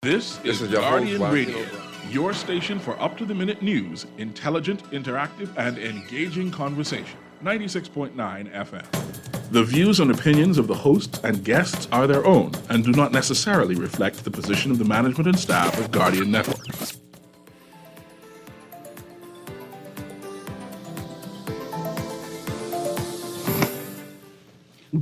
This is your Guardian host, Radio, your station for up-to-the-minute news, intelligent, interactive, and engaging conversation. 96.9 FM. The views and opinions of the hosts and guests are their own and do not necessarily reflect the position of the management and staff of Guardian Network.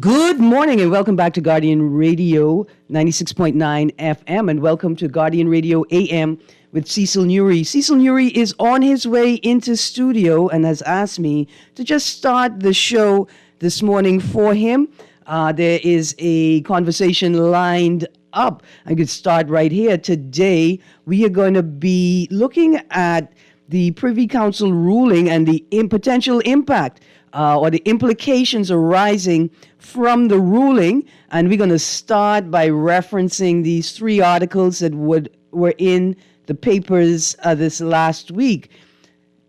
Good morning and welcome back to Guardian Radio 96.9 FM and welcome to Guardian Radio A.M. with Cecil Newry. Cecil Newry is on his way into studio and has asked me to just start the show this morning for him. There is a conversation lined up. I could start right here. Today, we are going to be looking at the Privy Council ruling and the potential impact or the implications arising from the ruling. And we're going to start by referencing these three articles that were in the papers this last week.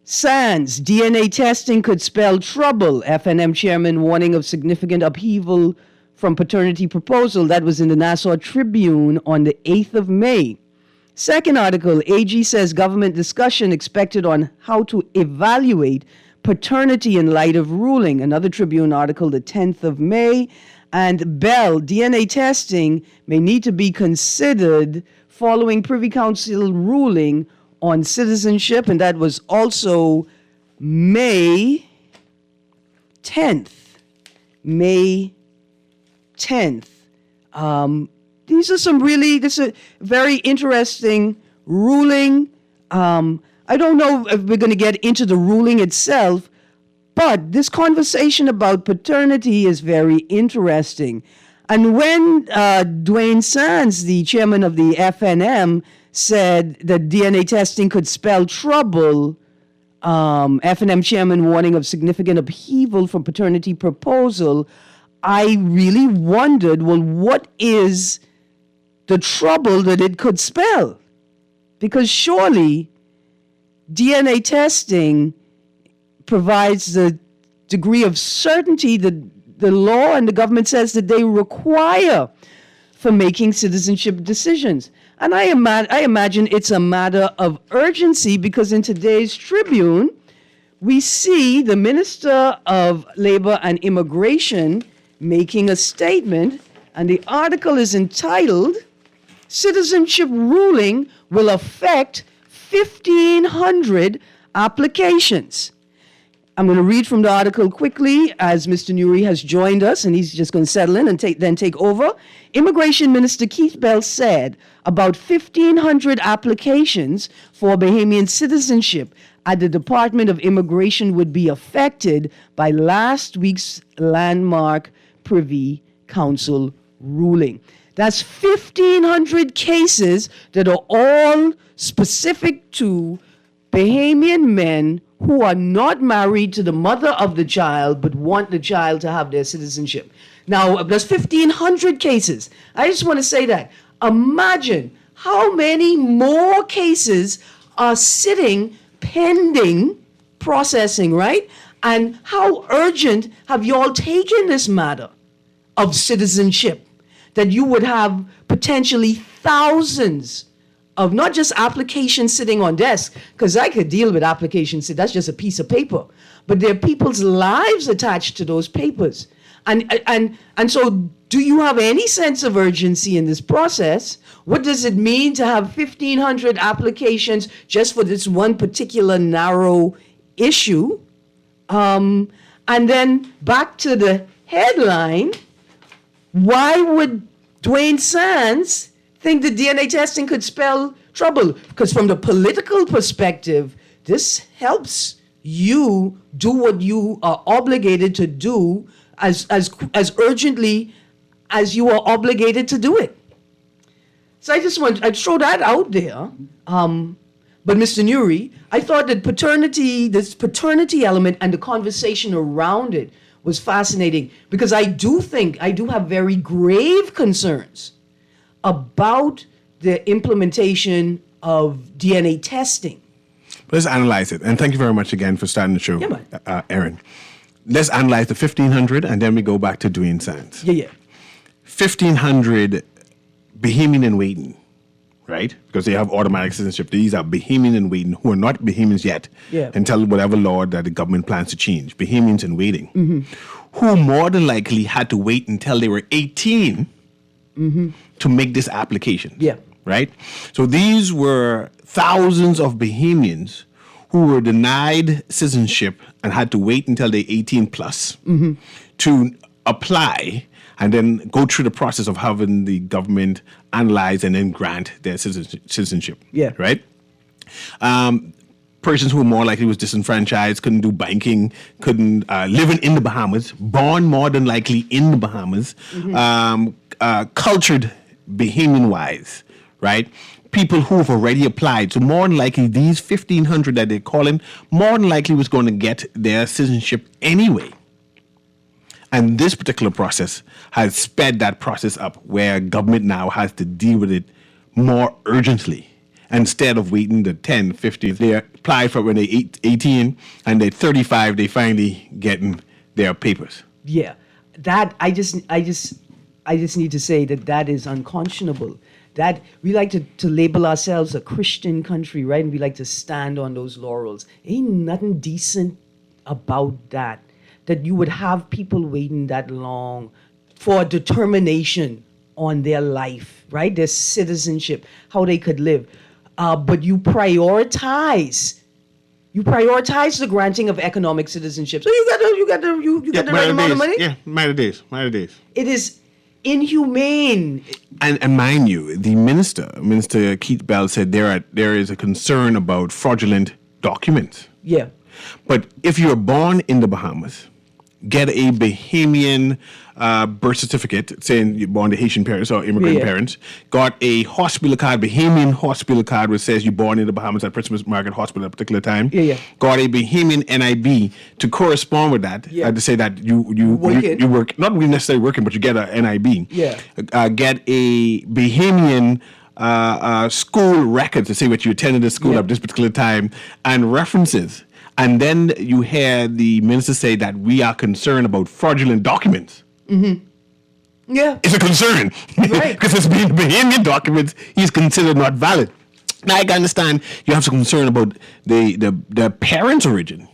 SANS, DNA testing could spell trouble. FNM chairman warning of significant upheaval from paternity proposal. That was in the Nassau Tribune on the 8th of May. Second article, AG says government discussion expected on how to evaluate paternity in light of ruling. Another Tribune article, the 10th of May. And Bell, DNA testing may need to be considered following Privy Council ruling on citizenship. And that was also May 10th. May 10th. This is a very interesting ruling. I don't know if we're going to get into the ruling itself, but this conversation about paternity is very interesting. And when Dwayne Sands, the chairman of the FNM, said that DNA testing could spell trouble, FNM chairman warning of significant upheaval from paternity proposal, I really wondered, well, what is the trouble that it could spell? Because surely DNA testing provides the degree of certainty that the law and the government says that they require for making citizenship decisions. And I imagine it's a matter of urgency because in today's Tribune, we see the Minister of Labor and Immigration making a statement, and the article is entitled, Citizenship Ruling Will Affect 1,500 Applications. I'm going to read from the article quickly as Mr. Newry has joined us and he's just going to settle in and then take over. Immigration Minister Keith Bell said about 1,500 applications for Bahamian citizenship at the Department of Immigration would be affected by last week's landmark Privy Council ruling. That's 1,500 cases that are all specific to Bahamian men who are not married to the mother of the child but want the child to have their citizenship. Now, there's 1,500 cases. I just want to say that. Imagine how many more cases are sitting pending processing, right? And how urgent have you all taken this matter of citizenship that you would have potentially thousands of not just applications sitting on desks, because I could deal with applications, that's just a piece of paper, but there are people's lives attached to those papers. And so do you have any sense of urgency in this process? What does it mean to have 1,500 applications just for this one particular narrow issue? And then back to the headline, why would Dwayne Sands think that DNA testing could spell trouble? Because from the political perspective, this helps you do what you are obligated to do as urgently as you are obligated to do it. So I'd throw that out there. But Mr. Newry, I thought that this paternity element and the conversation around it was fascinating because I do have very grave concerns about the implementation of DNA testing. Let's analyze it. And thank you very much again for starting the show, Aaron. Let's analyze the 1,500 and then we go back to Dwayne Sands. 1,500 Bahamian in waiting right? Because they have automatic citizenship. These are Bahamian in waiting who are not Bahamians yet until whatever law that the government plans to change. Bahamians in waiting, who more than likely had to wait until they were 18 to make this application. Yeah. Right? So these were thousands of Bahamians who were denied citizenship and had to wait until they're 18 plus to apply and then go through the process of having the government analyze and then grant their citizenship. Yeah. Right? Persons who were more likely was disenfranchised, couldn't do banking, couldn't living in the Bahamas, born more than likely in the Bahamas, cultured Bahamian-wise, right? People who have already applied. So more than likely, these 1,500 that they're calling, more than likely was going to get their citizenship anyway. And this particular process has sped that process up where government now has to deal with it more urgently. Instead of waiting the 10, 15, they apply for when they're 18 and they're 35, they finally getting their papers. Yeah. That, I just need to say that is unconscionable. That we like to label ourselves a Christian country, right? And we like to stand on those laurels. Ain't nothing decent about that. That you would have people waiting that long for determination on their life, right? Their citizenship, how they could live. But you prioritize the granting of economic citizenship. So you got the right amount of money. Yeah, matter days. It is inhumane. And mind you, the Minister Keith Bell said there is a concern about fraudulent documents. Yeah. But if you're born in the Bahamas, get a Bahamian birth certificate saying you're born to Haitian parents or immigrant parents, got a hospital card, Bahamian hospital card which says you're born in the Bahamas at Prince Margaret Hospital at a particular time, got a Bahamian NIB to correspond with that, to say that you work, not really necessarily working, but you get a NIB. Get a Bahamian school record to say what you attended the school at this particular time, and references. And then you hear the minister say that we are concerned about fraudulent documents. Yeah. It's a concern. Right. Because it's being Bahamian documents, he's considered not valid. Now I can understand you have some concern about the parents' origin,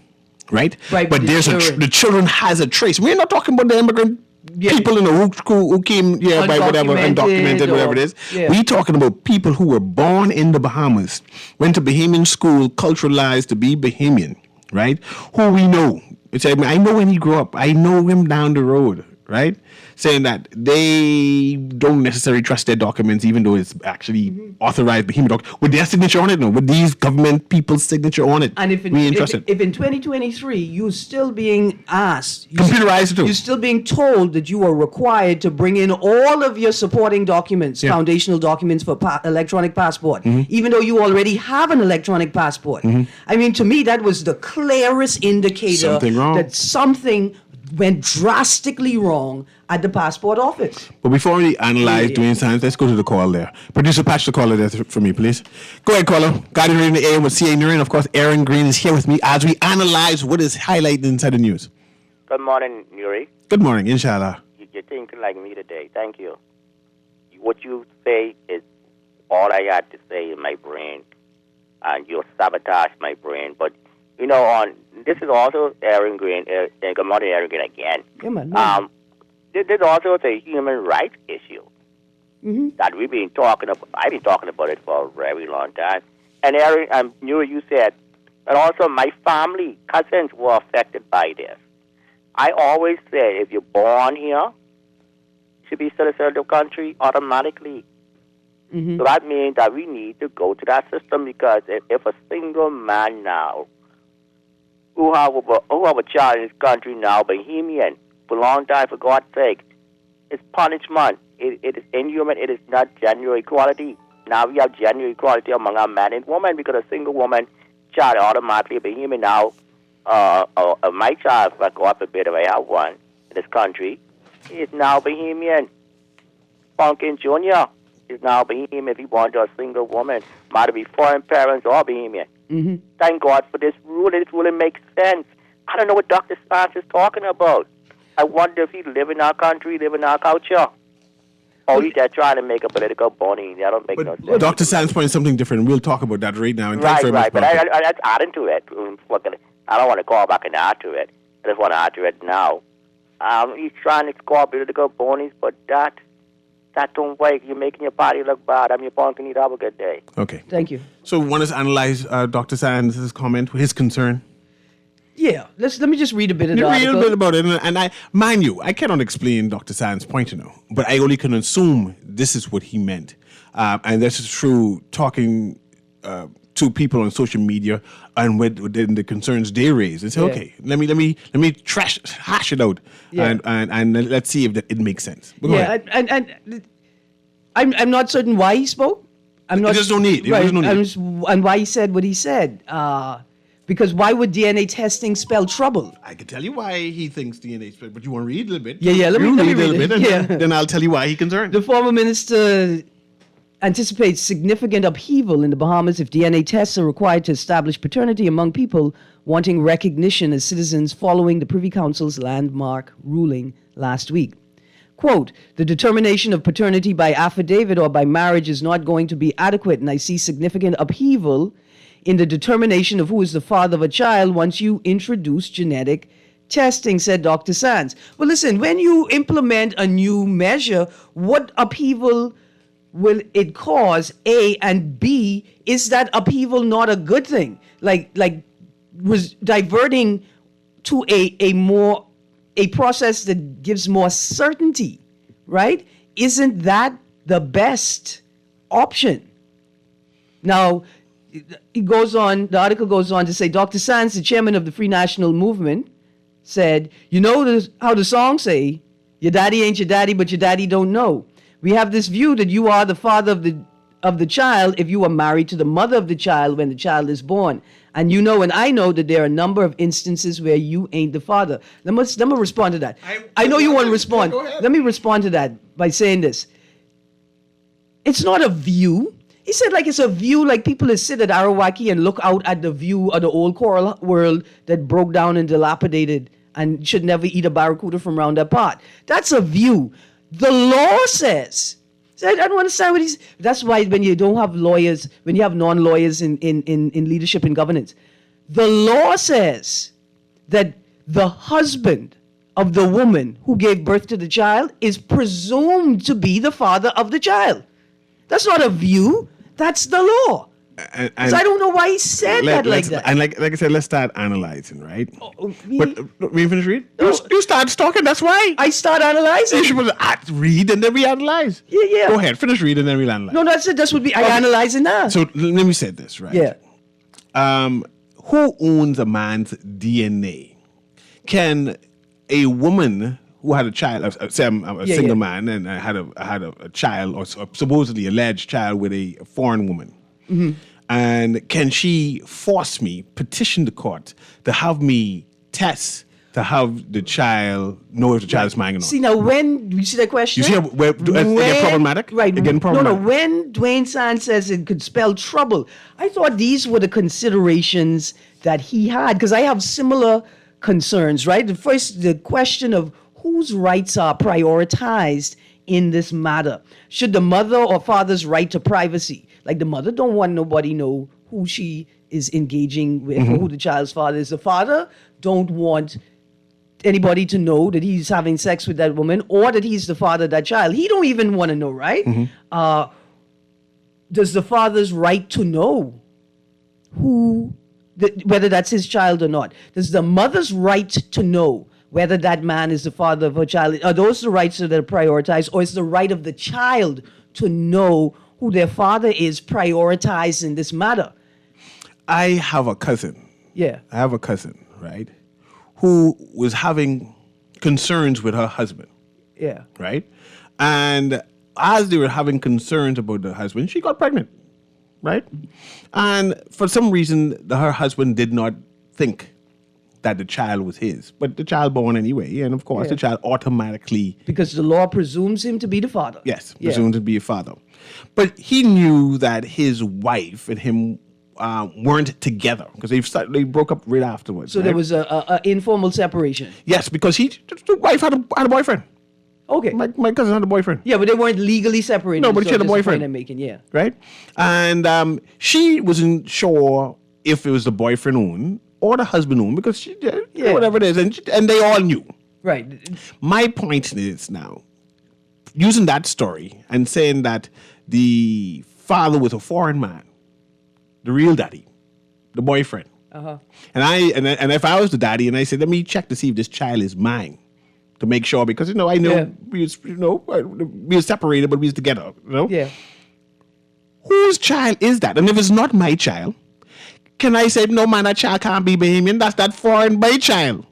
right? Right. But the children has a trace. We're not talking about the immigrant people in the who came by whatever, undocumented, whatever it is. We're talking about people who were born in the Bahamas, went to Bahamian school, culturalized to be Bahamian, right? Who we know. I know when he grew up. I know him down the road, right? Saying that they don't necessarily trust their documents, even though it's actually authorized Bahamian documents. With their signature on it, no? With these government people's signature on it. And if in 2023 you're still being asked, computerized too. You're still being told that you are required to bring in all of your supporting documents, foundational documents for electronic passport, even though you already have an electronic passport. I mean, to me, that was the clearest indicator that something went drastically wrong at the passport office. But before we analyze doing science, let's go to the call there. Producer, patch the caller there for me, please. Go ahead, caller. Guardian Radio A.M with CA Newry, and of course, Aaron Green is here with me as we analyze what is highlighted inside the news. Good morning, Newry. Good morning, inshallah. You're thinking like me today. Thank you. What you say is all I had to say in my brain, and you'll sabotage my brain. But this is also Aaron Green. Good morning, Aaron Green again. Yeah, man. This is also a human rights issue that we've been talking about. I've been talking about it for a very long time. And Aaron, you said, and also my family, cousins were affected by this. I always say, if you're born here, you should be citizen of the country automatically. So that means that we need to go to that system, because if a single man now who have a child in this country now, Bahamian, for a long time, for God's sake, it's punishment. It is inhuman. It is not gender equality. Now we have gender equality among our man and woman, because a single woman child automatically Bahamian now. My child, for God forbid, if I have one in this country, is now Bahamian. Funkin Jr. is now Bahamian if he born to a single woman. Might be foreign parents or Bahamian. Thank God for this rule. This ruling makes sense. I don't know what Dr. Spence is talking about. I wonder if he live in our country, live in our culture. Oh, they're trying to make a political bony. That don't make no sense. Dr. Sands points something different. We'll talk about that right now. And thanks Right, very right. much, But Dr. I adding to it. I don't want to call back and add to it. I just want to add to it now. He's trying to score political ponies, but that don't work. You're making your body look bad. I'm your punk and have a good day. Okay. Thank you. So we want to analyze Dr. Sands' comment, his concern. Yeah, let me just read a bit of the Read a article. bit about it, and mind you, I cannot explain Dr. Sands' point, but I only can assume this is what he meant, and this is through talking to people on social media and within the concerns they raise. And say, Yeah. okay, let me hash it out, Yeah. and let's see if it makes sense. But go ahead. and I'm not certain why he spoke. I'm not. There's no need. Right, There's no need. and why he said what he said. Because why would DNA testing spell trouble? I can tell you why he thinks DNA is, but you want to read a little bit? Yeah, let me read a read little it. bit, and Yeah. then I'll tell you why he's concerned. The former minister anticipates significant upheaval in the Bahamas if DNA tests are required to establish paternity among people wanting recognition as citizens following the Privy Council's landmark ruling last week. Quote, the determination of paternity by affidavit or by marriage is not going to be adequate, and I see significant upheaval in the determination of who is the father of a child once you introduce genetic testing, said Dr. Sands. Well, listen, when you implement a new measure, what upheaval will it cause? A, and B, is that upheaval not a good thing? Like was diverting to a process that gives more certainty, right? Isn't that the best option? Now, the article goes on to say, Dr. Sands, the chairman of the Free National Movement, said, you know how the song say, your daddy ain't your daddy, but your daddy don't know. We have this view that you are the father of the child if you are married to the mother of the child when the child is born. And you know, and I know that there are a number of instances where you ain't the father. Let me respond to that. I know you want to respond. Go ahead. Let me respond to that by saying this. It's not a view. He said like it's a view, like people that sit at Arawaki and look out at the view of the old coral world that broke down and dilapidated and should never eat a barracuda from around that pot. That's a view. The law says. So I don't understand what he's. That's why when you don't have lawyers, when you have non-lawyers in leadership and governance, the law says that the husband of the woman who gave birth to the child is presumed to be the father of the child. That's not a view. That's the law. So I don't know why he said that like that. And like I said, let's start analyzing, right? Me? But we finish read? You start talking, that's why. I start analyzing. You should read and then we analyze. Yeah. Go ahead, finish read and then we'll analyze. No, that's it. That's what I analyze it now. So let me say this, right? Yeah. Who owns a man's DNA? Can a woman who had a child, say I'm a single man, and I had a child, or supposedly alleged child with a foreign woman, and can she force me, petition the court to have me test to have the child know if the child is mine or not? See, now when you see that question? You see how it get problematic? Right. Again, problematic. No, when Dwayne Sands says it could spell trouble, I thought these were the considerations that he had, because I have similar concerns, right? The question of whose rights are prioritized in this matter. Should the mother or father's right to privacy, like the mother don't want nobody know who she is engaging with or who the child's father is. The father don't want anybody to know that he's having sex with that woman or that he's the father of that child. He don't even want to know, right? Does the father's right to know whether that's his child or not? Does the mother's right to know whether that man is the father of her child? Are those the rights that are prioritized, or is the right of the child to know who their father is prioritized in this matter? I have a cousin. Yeah. I have a cousin, right, who was having concerns with her husband. Yeah. Right? And as they were having concerns about the husband, she got pregnant. Right? And for some reason, her husband did not think that the child was his. But the child born anyway. And of course, the child automatically... Because the law presumes him to be the father. Yes, presumed to be a father. But he knew that his wife and him weren't together because they broke up right afterwards. So there was a informal separation. Yes, because the wife had a boyfriend. Okay. My cousin had a boyfriend. Yeah, but they weren't legally separated. No, but so she had a that's the point boyfriend. I'm making, yeah. Right? And she wasn't sure if it was the boyfriend own or the husband own because she did whatever it is. And they all knew. Right. My point is now, using that story and saying that the father was a foreign man, the real daddy, the boyfriend. Uh-huh. And if I was the daddy and I said, let me check to see if this child is mine to make sure, because, I know Yeah. we were separated, but we was together, Yeah. Whose child is that? And if it's not my child, can I say, no, man, that child can't be Bahamian? That's that foreign boy child.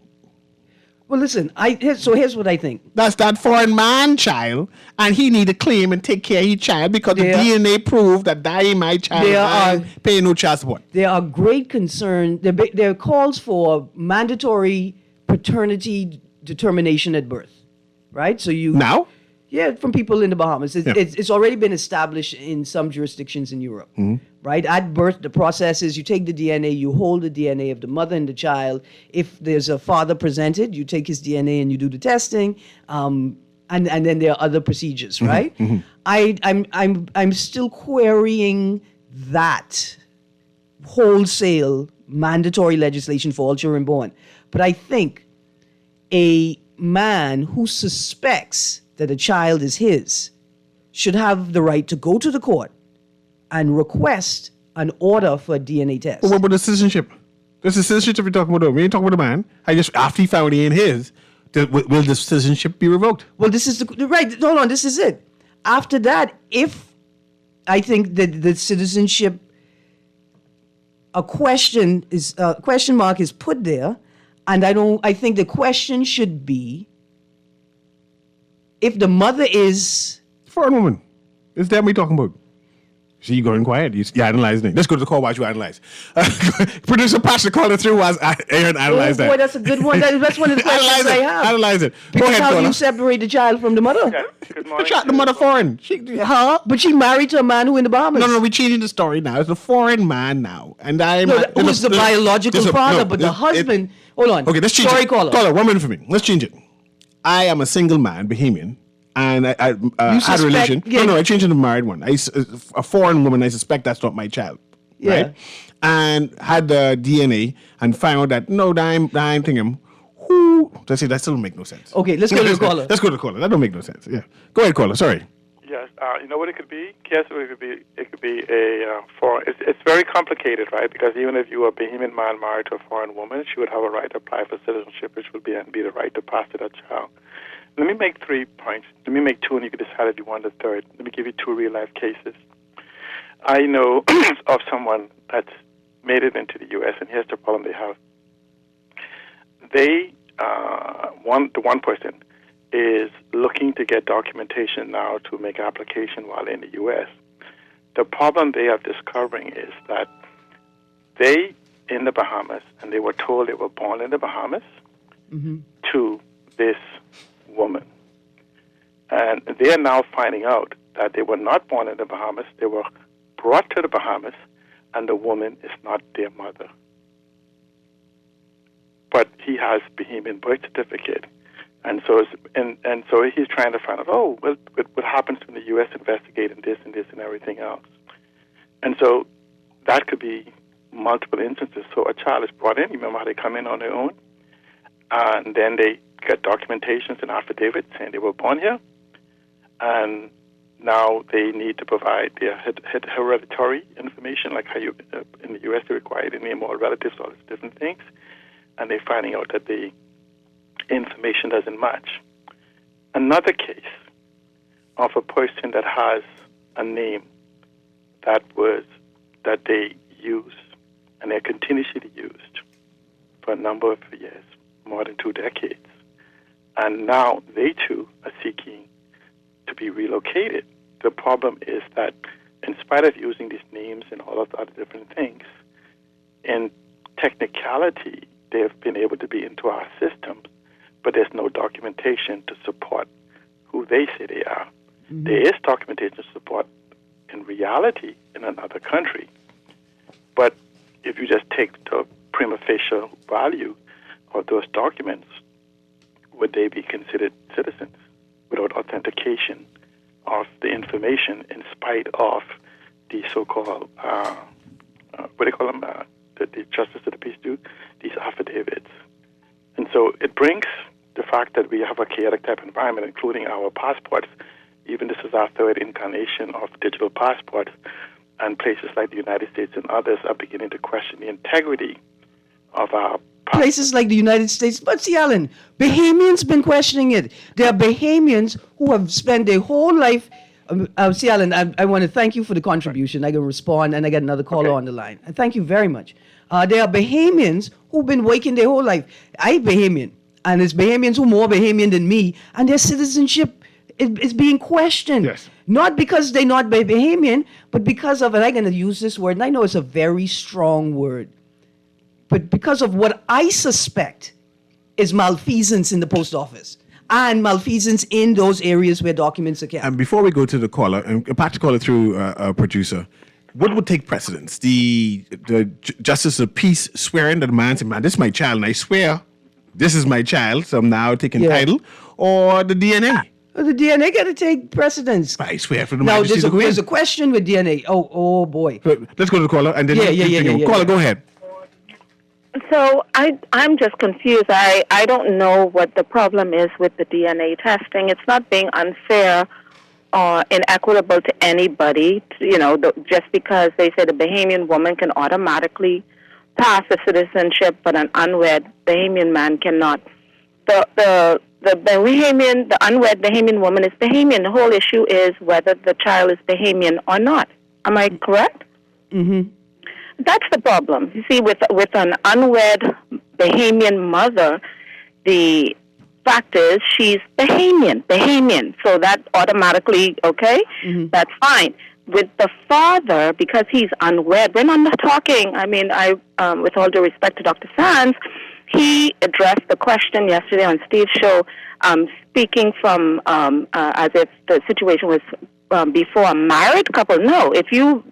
Well, listen, here's what I think. That's that foreign man child, and he need to claim and take care of his child because the DNA proved that that ain't my child. I pay no child support. There are great concerns. There are calls for mandatory paternity determination at birth, right? So you Now? Yeah, from people in the Bahamas. It's already been established in some jurisdictions in Europe, right? At birth, the process is you take the DNA, you hold the DNA of the mother and the child. If there's a father presented, you take his DNA and you do the testing, and then there are other procedures, right? I'm still querying that wholesale mandatory legislation for all children born, but I think a man who suspects that a child is his should have the right to go to the court and request an order for a DNA test. But what about the citizenship? This is citizenship we're talking about. We ain't talking about the man. After he found he ain't his, will the citizenship be revoked? Well, this is right. Hold on, this is it. After that, if I think that the citizenship, a question mark is put there, and I think the question should be, if the mother is foreign woman, it's them we talking about. See, you going quiet. You analyzing it. Let's go to the call. Watch you analyze. Producer Pastor called it through as Aaron analyzed that. Boy, that's a good one. That's one of the questions I have. Analyze it. Go Because ahead, how do caller. you separate the child from the mother? Yeah, good morning. The mother foreign. But she married to a man who in the Bahamas. No, we're changing the story now. It's a foreign man now. And I'm... who's the biological father, but the husband... Hold on. Okay, let's change Sorry, it. caller. Caller, 1 minute for me. Let's change it. I am a single man, Bahamian, and I had a relation. Yeah. No, I changed it to a married one. A foreign woman, I suspect that's not my child. Yeah. Right? And had the DNA and found that, no, I'm thinking, who... That still don't make no sense. Okay, let's go to the caller. Let's go to the caller. That don't make no sense. Yeah. Go ahead, caller. Sorry. Yes, you know what it could be? Guess what it could be? It could be a foreign. It's very complicated, right? Because even if you were a Bahamian man married to a foreign woman, she would have a right to apply for citizenship, which would be the right to pass to that child. Let me make 3 points. Let me make 2, and you can decide if you want a third. Let me give you 2 real-life cases. I know of someone that's made it into the U.S., and here's the problem they have. The one person is looking to get documentation now to make an application while in the U.S. The problem they are discovering is that they in the Bahamas, and they were told they were born in the Bahamas to this woman. And they are now finding out that they were not born in the Bahamas. They were brought to the Bahamas, and the woman is not their mother. But he has Bahamian birth certificate. And so he's trying to find out, what happens when the U.S. investigating this and everything else. And so that could be multiple instances. So a child is brought in. You remember how they come in on their own? And then they get documentations and affidavits saying they were born here. And now they need to provide their hereditary information, like how you in the U.S. they require to name all relatives, all these different things. And they're finding out that the information doesn't match. Another case of a person that has a name that they use and they're continuously used for a number of years, more than 2 decades. And now they too are seeking to be relocated. The problem is that in spite of using these names and all of the other different things, in technicality, they have been able to be into our systems, but there's no documentation to support who they say they are. Mm-hmm. There is documentation to support in reality in another country. But if you just take the prima facie value of those documents, would they be considered citizens? without authentication of the information, in spite of the so-called, what do you call them, the justice of the peace do, these affidavits. And so it brings the fact that we have a chaotic type environment, including our passports. Even this is our third incarnation of digital passports, and places like the United States and others are beginning to question the integrity of our places like the United States. But see, Alan, Bahamians been questioning it. There are Bahamians who have spent their whole life. See, Alan, I want to thank you for the contribution. I can respond, and I got another caller on the line. And thank you very much. There are Bahamians who've been working their whole life. I'm Bahamian, and it's Bahamians who are more Bahamian than me, and their citizenship is being questioned. Yes. Not because they're not Bahamian, but because of, and I'm going to use this word, and I know it's a very strong word, but because of what I suspect is malfeasance in the post office and malfeasance in those areas where documents are kept. And before we go to the caller, and back to caller through a producer, what would take precedence? The justice of peace swearing that the man said, man, this is my child, and I swear this is my child, so I'm now taking title, or the DNA? Well, the DNA got to take precedence. I swear for the Now, majesty there's a question with DNA. Oh boy. Let's go to the caller, and then caller, go ahead. So I'm just confused. I don't know what the problem is with the DNA testing. It's not being unfair or inequitable to anybody, just because they say the Bahamian woman can automatically pass the citizenship, but an unwed Bahamian man cannot. The unwed Bahamian woman is Bahamian. The whole issue is whether the child is Bahamian or not. Am I correct? Mm-hmm. That's the problem. You see, with an unwed Bahamian mother, the fact is she's Bahamian. So that automatically, okay, that's fine. With the father, because he's unwed, we're not talking, with all due respect to Dr. Sands, he addressed the question yesterday on Steve's show, speaking from as if the situation was before a married couple. No, if you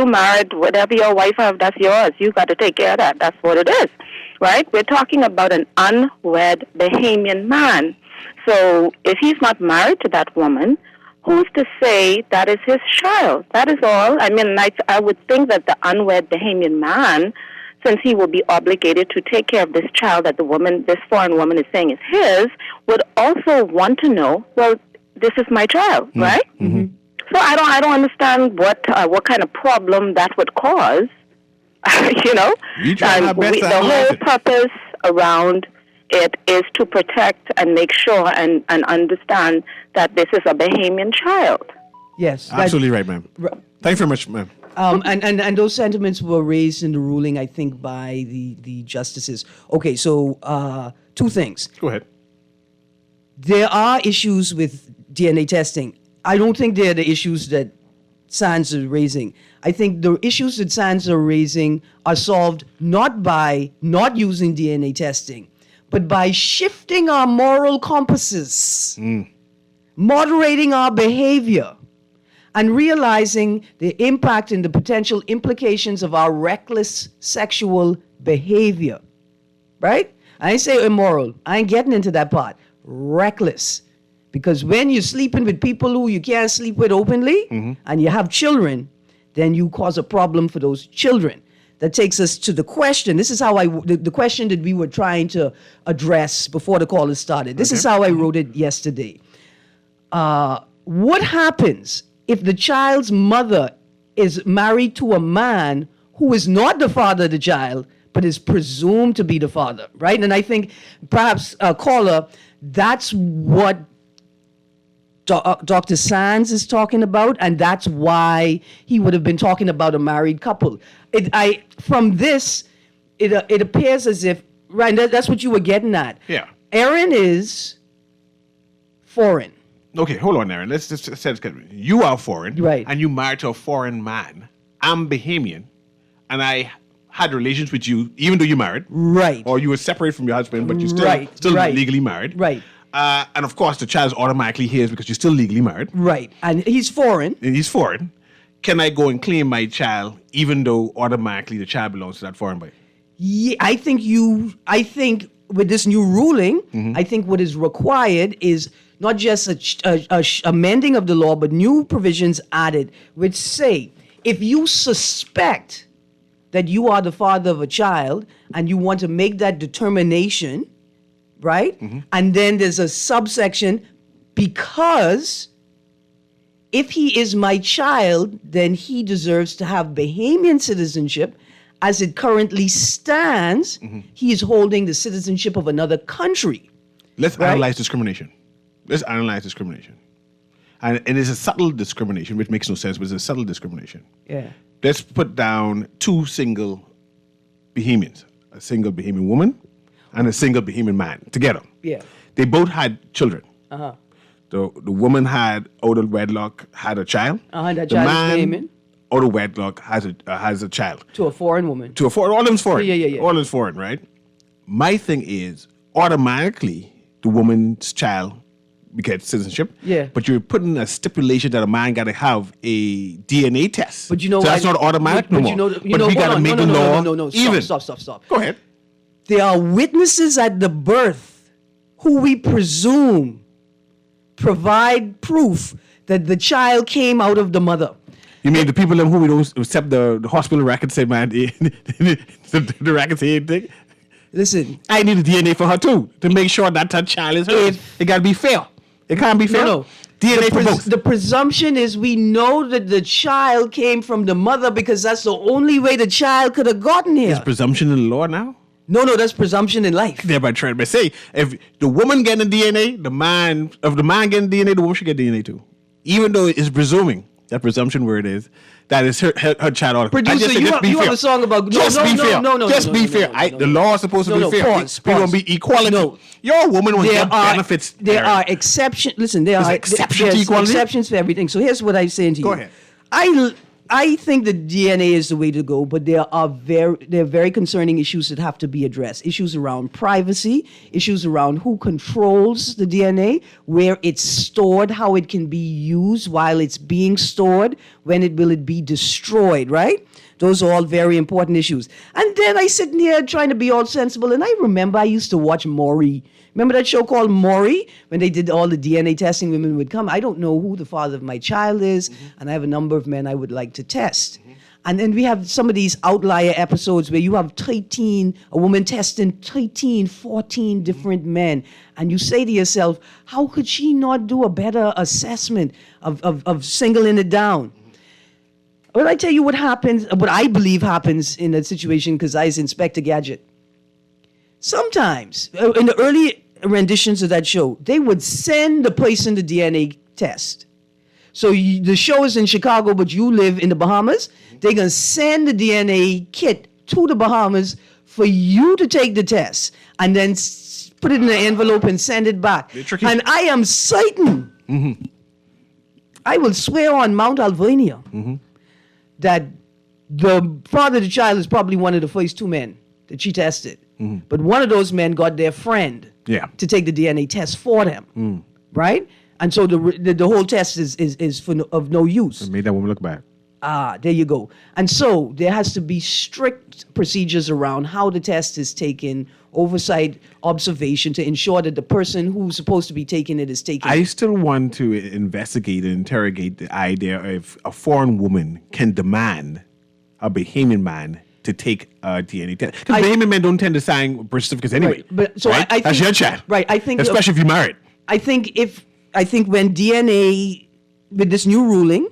married, whatever your wife have, that's yours. You got to take care of that. That's what it is, right? We're talking about an unwed Bahamian man. So if he's not married to that woman, who's to say that is his child? That is all. I would think that the unwed Bahamian man, since he will be obligated to take care of this child that this foreign woman is saying is his, would also want to know, well, this is my child, right? Mm-hmm. So I don't understand what kind of problem that would cause. The whole purpose around it is to protect and make sure and understand that this is a Bahamian child. Yes, absolutely right, ma'am. Thank you very much, ma'am. And those sentiments were raised in the ruling, I think, by the justices. Okay, so two things. Go ahead. There are issues with DNA testing. I don't think they're the issues that Sands is raising. I think the issues that Sands are raising are solved not by not using DNA testing, but by shifting our moral compasses, moderating our behavior, and realizing the impact and the potential implications of our reckless sexual behavior, right? I ain't say immoral. I ain't getting into that part. Reckless. Because when you're sleeping with people who you can't sleep with openly, and you have children, then you cause a problem for those children. That takes us to the question. This is how the question that we were trying to address before the call started. This is how I wrote it yesterday. What happens if the child's mother is married to a man who is not the father of the child, but is presumed to be the father, right? And I think perhaps, caller, that's what Dr. Sands is talking about, and that's why he would have been talking about a married couple. From this, it appears as if, right, that's what you were getting at. Yeah. Aaron is foreign. Okay, hold on, Aaron. Let's just say this. You are foreign, right? And you married to a foreign man. I'm Bahamian, and I had relations with you, even though you married, right? Or you were separated from your husband, but you still legally married, right? And of course, the child's automatically his because you're still legally married, right? And he's foreign. Can I go and claim my child, even though automatically the child belongs to that foreign boy? Yeah, I think with this new ruling, I think what is required is not just a amending of the law, but new provisions added, which say, if you suspect that you are the father of a child and you want to make that determination, right? And then there's a subsection, because if he is my child, then he deserves to have Bahamian citizenship. As it currently stands, he is holding the citizenship of another country. Let's analyze discrimination. Let's analyze discrimination. And it is a subtle discrimination, which makes no sense, but it's a subtle discrimination. Yeah. Let's put down two single Bahamians, a single Bahamian woman and a single Bahamian man together. Yeah. They both had children. Uh-huh. The woman had out of wedlock had a child. That The child man is Bahamian. out of wedlock has a child. To a foreign woman. To a foreign, all of them's foreign. Yeah. All of them's foreign, right? My thing is automatically the woman's child gets citizenship. Yeah. But you're putting a stipulation that a man got to have a DNA test. But you know so why? that's not automatic but no you more. know, but we got to make the law no. even. Stop. Go ahead. There are witnesses at the birth who we presume provide proof that the child came out of the mother. You mean the people who we don't accept the hospital records say, man, the records say anything? Listen, I need a DNA for her too to make sure that her child is hers. It got to be fair. It can't be fair. No. DNA for both. The presumption is we know that the child came from the mother because that's the only way the child could have gotten here. Is presumption in the law now? No, that's presumption in life. Thereby trying to say, if the woman getting DNA, the man getting DNA, the woman should get DNA too. Even though it's presuming, that presumption where it is, that is her child. Producer, you have a song about... No. Just be fair. The law is supposed to be fair. Pause. We're going to be equality. No. Your woman will get benefits. There are exceptions. Listen, there's exceptions to equality? exceptions for everything. So here's what I'm saying to you. Go ahead. I think the DNA is the way to go, but there are very concerning issues that have to be addressed. Issues around privacy, issues around who controls the DNA, where it's stored, how it can be used while it's being stored, when will it be destroyed, right? Those are all very important issues. And then I sit here trying to be all sensible, and I remember I used to watch Maury. Remember that show called Maury? When they did all the DNA testing, women would come. I don't know who the father of my child is, and I have a number of men I would like to test. And then we have some of these outlier episodes where you have a woman testing 13, 14 different men. And you say to yourself, how could she not do a better assessment of singling it down? Well, I tell you what happens, what I believe happens in that situation, because I was Inspector Gadget. Sometimes, in the early renditions of that show, they would send the person the DNA test. So the show is in Chicago, but you live in the Bahamas. They're going to send the DNA kit to the Bahamas for you to take the test and then put it in an envelope and send it back. And I am certain, I will swear on Mount Alvernia, that the father of the child is probably one of the first two men that she tested. But one of those men got their friend to take the DNA test for them, right? And so the whole test is of no use. It made that woman look bad. There you go. And so there has to be strict procedures around how the test is taken, oversight, observation, to ensure that the person who's supposed to be taking it is taking it. I still want to investigate and interrogate the idea of a foreign woman can demand a Bahamian man to take a DNA test. Because Bahamian men don't tend to sign birth certificates anyway. Right. But so right? I think, that's your child. Right. I think, especially if you're married. I think when DNA, with this new ruling,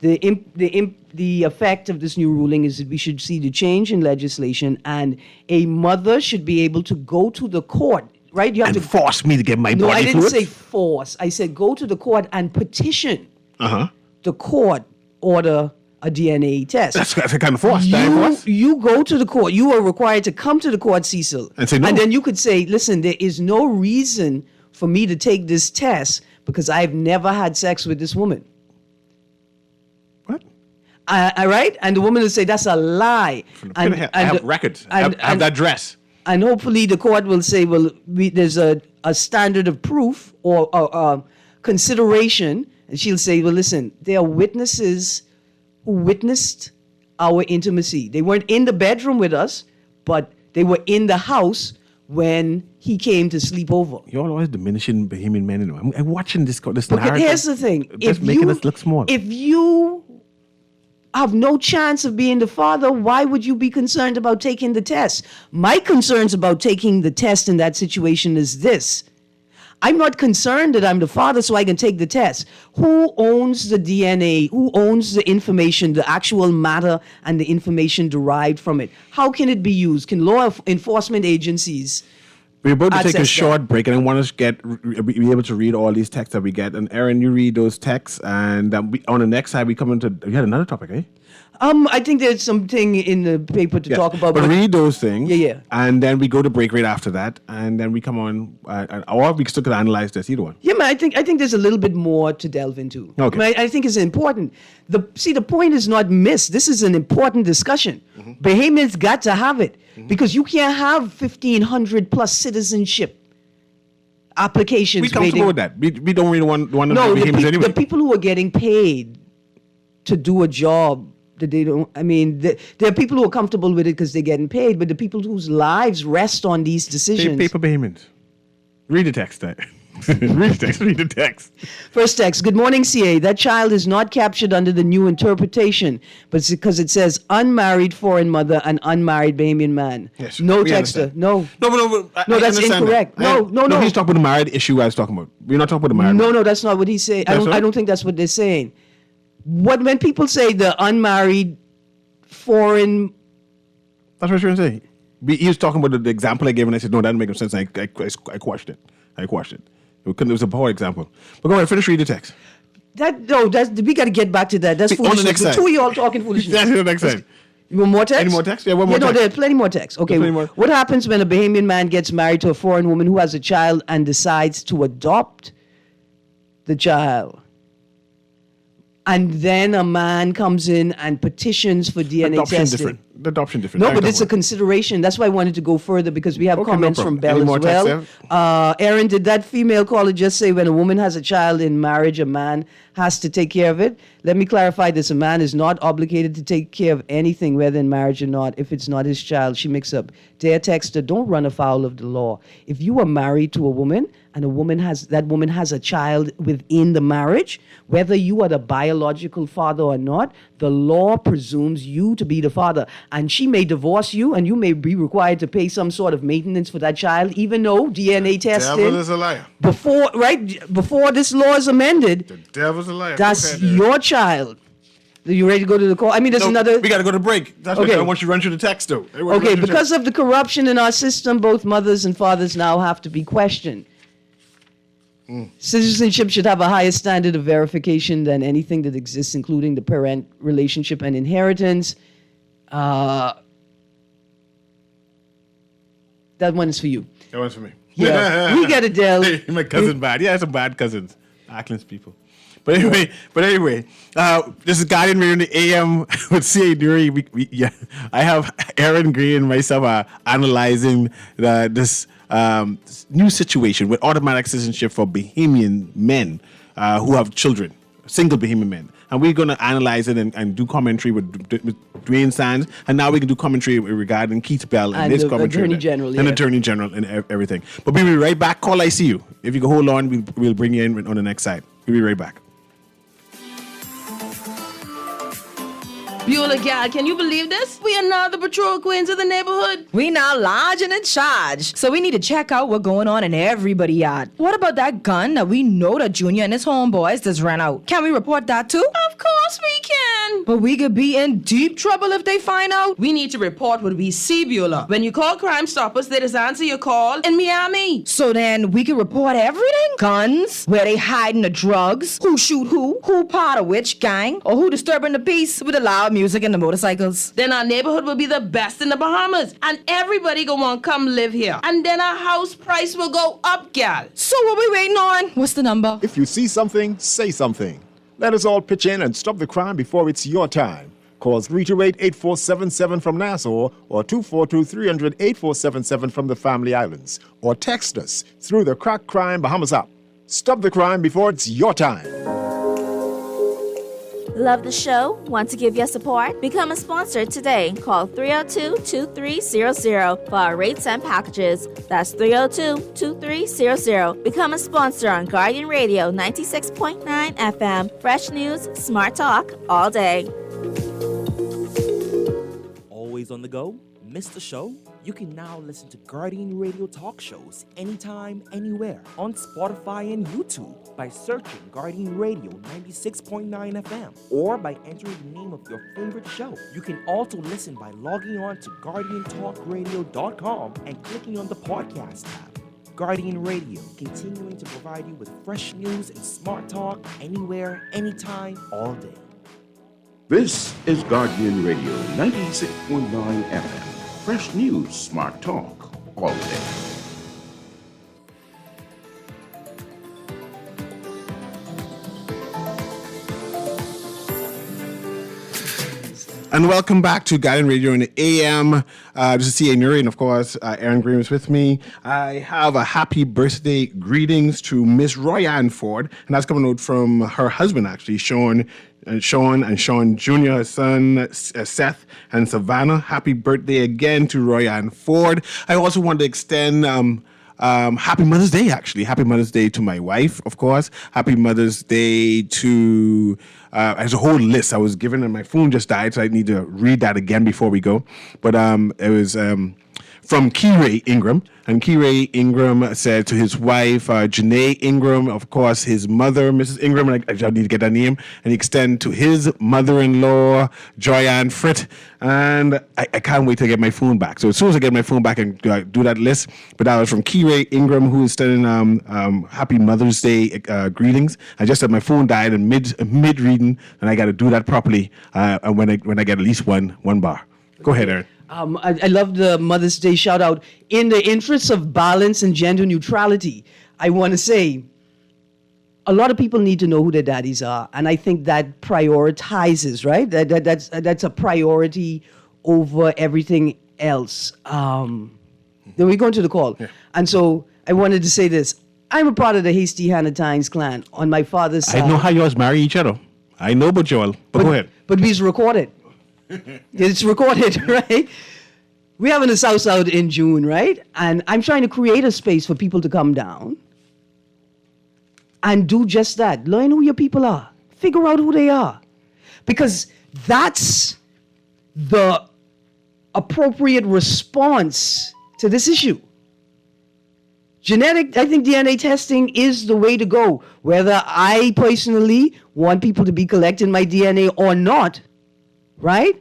the effect of this new ruling is that we should see the change in legislation, and a mother should be able to go to the court, right? You have and force me to get my body No, I didn't fluids? say force. I said go to the court and petition the court order a DNA test. That's a kind of force. You go to the court. You are required to come to the court, Cecil. And say no. And then you could say, listen, there is no reason for me to take this test because I've never had sex with this woman. What? All right? And the woman will say, that's a lie. I have records. I have that dress. And hopefully the court will say, well, there's a standard of proof or consideration. And she'll say, well, listen, there are witnesses who witnessed our intimacy. They weren't in the bedroom with us, but they were in the house when he came to sleep over. You're always diminishing Bahamian men. I'm watching this But narrative. here's the thing. Just making us look small. If you have no chance of being the father, why would you be concerned about taking the test? My concerns about taking the test in that situation is this. I'm not concerned that I'm the father so I can take the test. Who owns the DNA? Who owns the information, the actual matter and the information derived from it? How can it be used? Can law enforcement agencies We're about to take a access short break, and I want us to be able to read all these texts that we get. And Aaron, you read those texts, and on the next side we come into. We had another topic, eh? I think there's something in the paper to talk about. But read those things. Yeah. And then we go to break right after that, and then we come on, or we still could analyze this, either one. Yeah, man, I think there's a little bit more to delve into. Okay. I think it's important. The point is not missed. This is an important discussion. Mm-hmm. Bahamians got to have it because you can't have 1,500 plus citizenship applications. We comfortable with that. We don't really want to No, be Bahamians anyway. the people who are getting paid to do a job that they don't, I mean, there are people who are comfortable with it because they're getting paid, but the people whose lives rest on these decisions. Paper Bahamians. Read the text. Read the text. First text. Good morning, CA. That child is not captured under the new interpretation, but it's because it says unmarried foreign mother and unmarried Bahamian man. Yes, no we texter. understand. No. No, No, that's incorrect. That. No. He's talking about the married issue I was talking about. We're not talking about the married. No, that's not what he's saying. I don't think that's what they're saying. When people say the unmarried foreign, that's what you're saying. He was talking about the example I gave, and I said, no, that doesn't make sense. I quashed it. It was a poor example. But go ahead, finish reading the text. we got to get back to that. That's On the foolishness. next The side. two of y'all talking foolishness. That's the next side. You want more text? Any more text? Yeah, one more No, text. there are plenty more text. Okay, Plenty more. what happens when a Bahamian man gets married to a foreign woman who has a child and decides to adopt the child? And then a man comes in and petitions for DNA Adoption testing. different. The adoption different. No, but it's a consideration. That's why I wanted to go further because we have Okay, comments no from problem. Bell Any as more well. Aaron, did that female caller just say when a woman has a child in marriage, a man has to take care of it? Let me clarify this. A man is not obligated to take care of anything, whether in marriage or not, if it's not his child. She mixed up. Dear texter, don't run afoul of the law. If you are married to a woman and that woman has a child within the marriage, whether you are the biological father or not, the law presumes you to be the father. And she may divorce you and you may be required to pay some sort of maintenance for that child, even though DNA testing. Devil is a liar. Before this law is amended, The devil's a liar. that's your child. Are you ready to go to the call? I mean, there's another. We got to go to break. That's Okay. what I want you to run through the text, though. Okay, because of the corruption in our system, both mothers and fathers now have to be questioned. Citizenship should have a higher standard of verification than anything that exists, including the parent relationship and inheritance. That one is for you. That one's for me. Yeah, we got to delve. Hey, my cousin bad. Yeah, some bad cousins. Ackland's people. But anyway, this is Guardian Radio in the AM with CA Newry. I have Aaron Green and myself analyzing this new situation with automatic citizenship for Bahamian men who have children, single Bahamian men. And we're going to analyze it and do commentary with Dwayne Sands. And now we can do commentary regarding Keith Bell and his commentary. Attorney General, and yeah. Attorney General and everything. But we'll be right back. Call, I see you. If you can hold on, we'll bring you in on the next side. We'll be right back. Beulah gal, can you believe this? We are now the patrol queens of the neighborhood. We now large and in charge. So we need to check out what's going on in everybody's yard. What about that gun that we know that Junior and his homeboys just ran out? Can we report that too? Of course we can. But we could be in deep trouble if they find out. We need to report what we see, Beulah. When you call Crime Stoppers, they just answer your call in Miami. So then we can report everything? Guns, where they hiding the drugs, who shoot who part of which gang, or who disturbing the peace with the loud music and the motorcycles. Then our neighborhood will be the best in the Bahamas. And everybody gonna want to come live here. And then our house price will go up, gal. So what we waiting on? What's the number? If you see something, say something. Let us all pitch in and stop the crime before it's your time. Call 328-8477 from Nassau or 242-300-8477 from the Family Islands. Or text us through the Crack Crime Bahamas app. Stop the crime before it's your time. Love the show? Want to give your support? Become a sponsor today. Call 302-2300 for our rates and packages. That's 302-2300. Become a sponsor on Guardian Radio 96.9 FM. Fresh news, smart talk, all day. Always on the go? Missed the show? You can now listen to Guardian Radio talk shows anytime, anywhere on Spotify and YouTube by searching Guardian Radio 96.9 FM or by entering the name of your favorite show. You can also listen by logging on to GuardianTalkRadio.com and clicking on the podcast tab. Guardian Radio, continuing to provide you with fresh news and smart talk anywhere, anytime, all day. This is Guardian Radio 96.9 FM. Fresh news, smart talk, all day. And welcome back to Guardian Radio in the AM. This is CA Newry, and of course, Aaron Graham is with me. I have a happy birthday greetings to Miss Royanne Ford, and that's coming out from her husband, actually, Sean Jr., her son, Seth, and Savannah. Happy birthday again to Royanne Ford. I also want to extend Happy Mother's Day, actually. Happy Mother's Day to my wife, of course. Happy Mother's Day to... there's a whole list I was given, and my phone just died, so I need to read that again before we go. But it was from Key Ingram. And Key Ingram said to his wife, Janae Ingram, of course, his mother, Mrs. Ingram, and I need to get that name, and he extend to his mother-in-law, Joyanne Fritt, and I can't wait to get my phone back. So as soon as I get my phone back and do that list, but that was from Key Ingram, who is sending Happy Mother's Day greetings. I just said my phone died in mid-reading, and I got to do that properly when I get at least one bar. Go ahead, Aaron. I love the Mother's Day shout out. In the interests of balance and gender neutrality, I want to say a lot of people need to know who their daddies are, and I think that prioritizes, right? That's a priority over everything else. Then we go into the call, and so I wanted to say this: I'm a part of the Hasty Hannah clan on my father's side. I know how yours marry each other. I know, but Joel. But go ahead. But we's recorded. It's recorded, right? We're having a South out in June, right? And I'm trying to create a space for people to come down and do just that. Learn who your people are. Figure out who they are. Because that's the appropriate response to this issue. I think DNA testing is the way to go. Whether I personally want people to be collecting my DNA or not, right?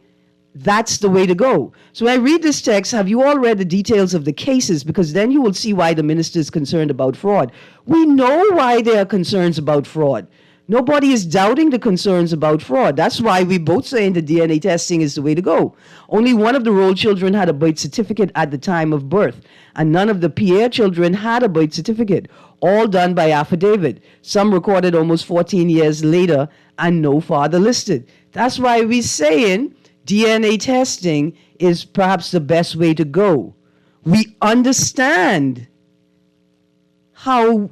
That's the way to go. So when I read this text, have you all read the details of the cases? Because then you will see why the minister is concerned about fraud. We know why there are concerns about fraud. Nobody is doubting the concerns about fraud. That's why we both saying the DNA testing is the way to go. Only one of the Roll children had a birth certificate at the time of birth, and none of the Pierre children had a birth certificate, all done by affidavit. Some recorded almost 14 years later, and no father listed. That's why we're saying DNA testing is perhaps the best way to go. We understand how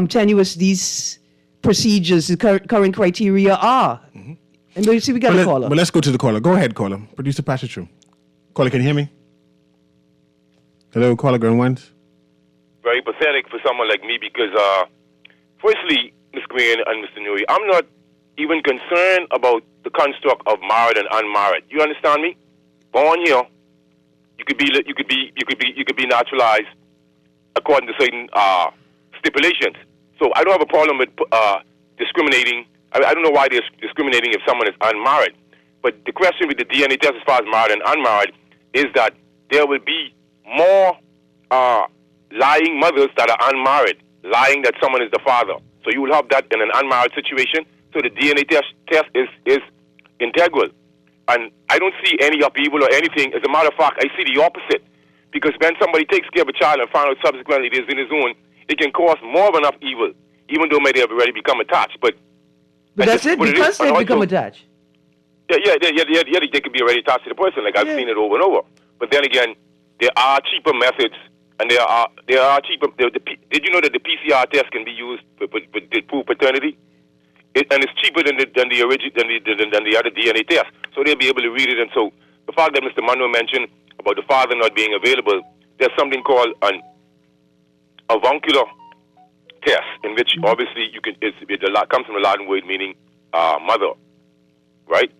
tenuous these procedures, the current criteria are. Mm-hmm. And you see, we got a caller. Well, let's go to the caller. Go ahead, caller. Producer, pass it through. Caller, can you hear me? Hello, caller, going once. Very pathetic for someone like me because, firstly, Ms. Green and Mr. Newry, I'm not even concerned about the construct of married and unmarried. You understand me? Born here, you could be naturalized according to certain stipulations. So I don't have a problem with discriminating. I don't know why they're discriminating if someone is unmarried. But the question with the DNA test as far as married and unmarried is that there will be more lying mothers that are unmarried, lying that someone is the father. So you will have that in an unmarried situation. So the DNA test is integral. And I don't see any upheaval or anything. As a matter of fact, I see the opposite. Because when somebody takes care of a child and finds out subsequently it is in his own, it can cause more of enough evil, even though maybe they have already become attached. But that's it, because they've become attached. Yeah, they could be already attached to the person. Like I've seen it over and over. But then again, there are cheaper methods, and there are cheaper. Did you know that the PCR test can be used to prove paternity? and it's cheaper than the other DNA test. So they'll be able to read it. And so the fact that Mr. Manuel mentioned about the father not being available, there's something called an avuncular test, in which obviously it comes from the Latin word meaning mother, right?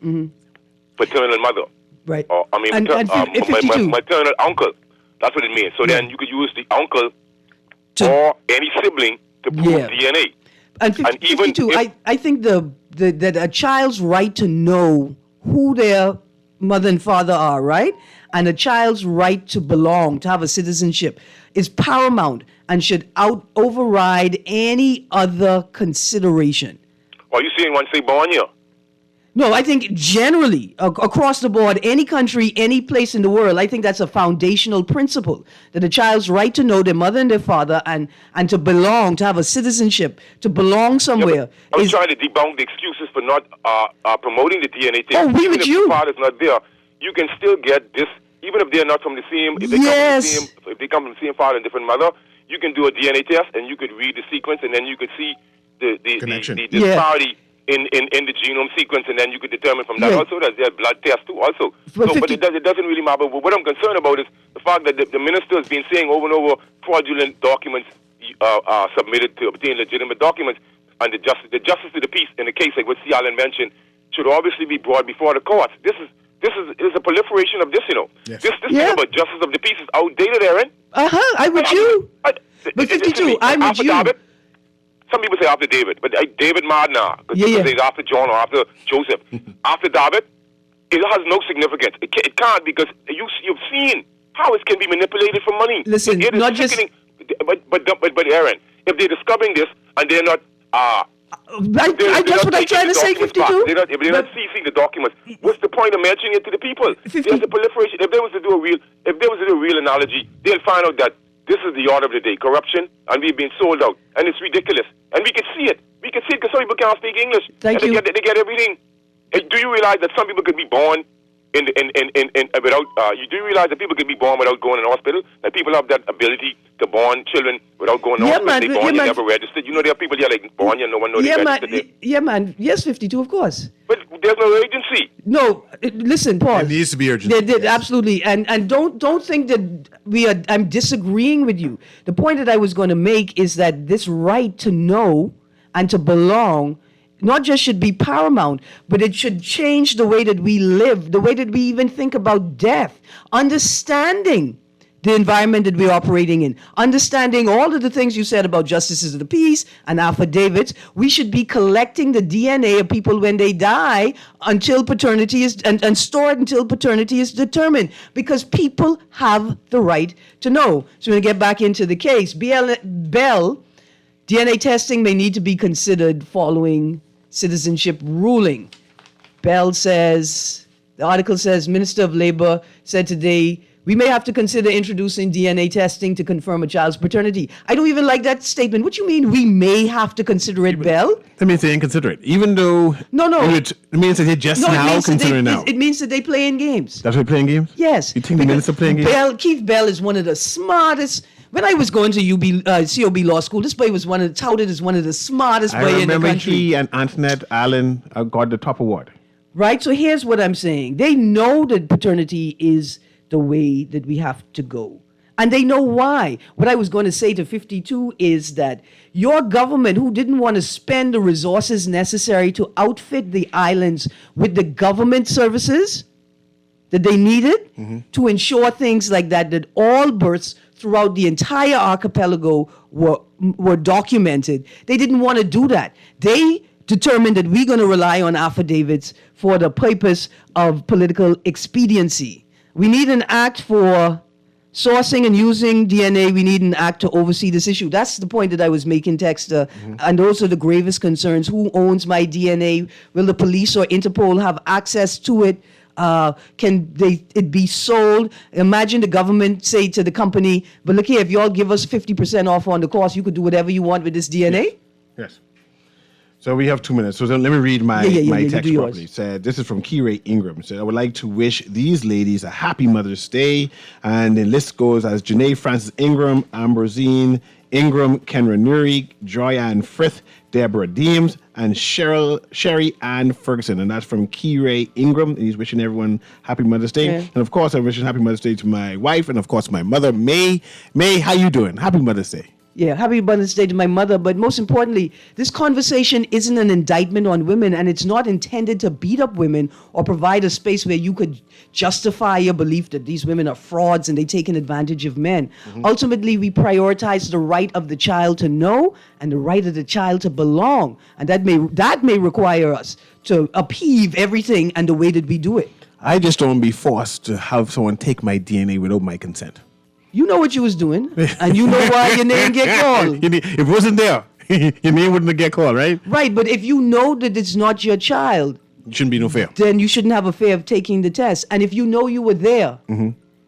Paternal mother. Right. Or, I mean, maternal uncle. That's what it means. So then you could use the uncle or any sibling to prove DNA. And 52, I think that a child's right to know who their mother and father are, right? And a child's right to belong, to have a citizenship, is paramount and should override any other consideration. Are you saying one say born here? No, I think generally, across the board, any country, any place in the world, I think that's a foundational principle, that a child's right to know their mother and their father and to belong, to have a citizenship, to belong somewhere. I was trying to debunk the excuses for not promoting the DNA test. Oh, even if the father's not there, you can still get this, even if they're not from the same, if they come from the same father and different mother, you can do a DNA test and you could read the sequence and then you could see the disparity in the genome sequence, and then you could determine from that. Also, there's blood test too. Also, but it doesn't really matter. But what I'm concerned about is the fact that the minister has been saying over and over fraudulent documents submitted to obtain legitimate documents, and the justice of the peace in a case like what C. Allen mentioned should obviously be brought before the courts. This is a proliferation of this. This thing about justice of the peace is outdated, Aaron. I'm with you. But 52, I'm with you. Some people say after David, but David Madna, because people say after John or after Joseph. After David, it has no significance. It can't, because you've seen how it can be manipulated for money. Listen, not just... But Aaron, if they're discovering this and they're not... that's what I'm trying to say, 52. They're not seizing the documents. What's the point of mentioning it to the people? There's a proliferation. If they was to do a real analogy, they'll find out that this is the order of the day, corruption, and we've been sold out, and it's ridiculous. And we can see it. We can see it because some people can't speak English. They get everything. Do you realize that some people could be born without? Do you realize that people can be born without going in hospital? That people have that ability to born children without going to hospital. They born, you never registered. You know, there are people here like born, no one knows they registered. Yes, 52, of course. But there's no urgency. No, listen, Paul. There needs to be urgency. Absolutely, and don't think that I'm disagreeing with you. The point that I was going to make is that this right to know and to belong not just should be paramount, but it should change the way that we live, the way that we even think about death, understanding the environment that we're operating in, understanding all of the things you said about justices of the peace and affidavits. We should be collecting the DNA of people when they die until paternity is, and stored until paternity is determined, because people have the right to know. So we're going to get back into the case. Bell, DNA testing may need to be considered following citizenship ruling. Bell says, the article says, Minister of Labor said today, we may have to consider introducing DNA testing to confirm a child's paternity. I don't even like that statement. What do you mean we may have to consider it, Bell? That means they didn't consider it. Even though... No. It means that they just now consider it now. It means that they playing games. That's what they're playing games? Yes. You think the minister playing games? Keith Bell is one of the smartest... When I was going to COB Law School, this boy was touted as one of the smartest boy in the country. I remember he and Antoinette Allen got the top award. Right? So here's what I'm saying. They know that paternity is the way that we have to go. And they know why. What I was going to say to 52 is that your government, who didn't want to spend the resources necessary to outfit the islands with the government services that they needed to ensure things like that all births throughout the entire archipelago were documented. They didn't want to do that. They determined that we're going to rely on affidavits for the purpose of political expediency. We need an act for sourcing and using DNA. We need an act to oversee this issue. That's the point that I was making, Texter. And those are the gravest concerns. Who owns my DNA? Will the police or Interpol have access to it? Can it be sold? Imagine the government say to the company, but look here, if you all give us 50% off on the cost, you could do whatever you want with this DNA? Yes. So we have 2 minutes. So let me read my text properly. It said, this is from Kira Ingram. It said, I would like to wish these ladies a happy Mother's Day. And the list goes as Janae Francis Ingram, Ambrosine Ingram, Kenra Newry, Joy Ann Frith, Deborah Deems, and Sherry Ann Ferguson. And that's from Key Ingram. And he's wishing everyone happy Mother's Day. Yeah. And of course, I'm wishing happy Mother's Day to my wife and of course my mother, May. May, how you doing? Happy Mother's Day. Yeah, happy Mother's Day to my mother. But most importantly, this conversation isn't an indictment on women, and it's not intended to beat up women or provide a space where you could justify your belief that these women are frauds and they're taking advantage of men. Ultimately, we prioritize the right of the child to know and the right of the child to belong. And that may require us to upheave everything and the way that we do it. I just don't want to be forced to have someone take my DNA without my consent. You know what you was doing, and you know why your name get called. If it wasn't there, your name wouldn't get called, right? Right, but if you know that it's not your child, You shouldn't be no fear. then you shouldn't have a fear of taking the test. And if you know you were there,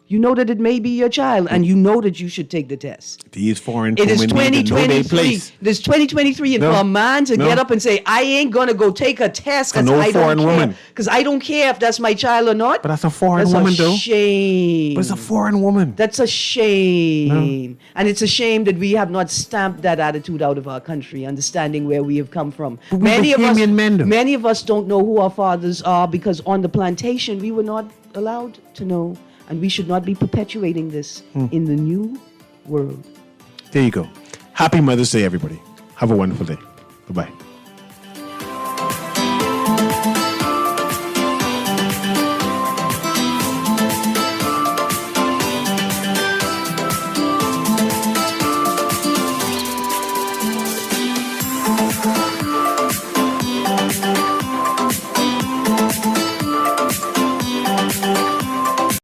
you know that it may be your child, and you know that you should take the test. These foreign It is women need to know their 2023. place. It is 2023, and No. for a man to No. get up and say, "I ain't gonna go take a test For because no I foreign don't care, woman. because I don't care if that's my child or not." But that's a foreign that's woman, a though. shame. But it's a foreign woman. That's a shame. And it's a shame that we have not stamped that attitude out of our country, understanding where we have come from. But we're Bahamian men, though. Many of us don't know who our fathers are because on the plantation we were not allowed to know. And we should not be perpetuating this in the new world. There you go. Happy Mother's Day, everybody. Have a wonderful day. Bye-bye.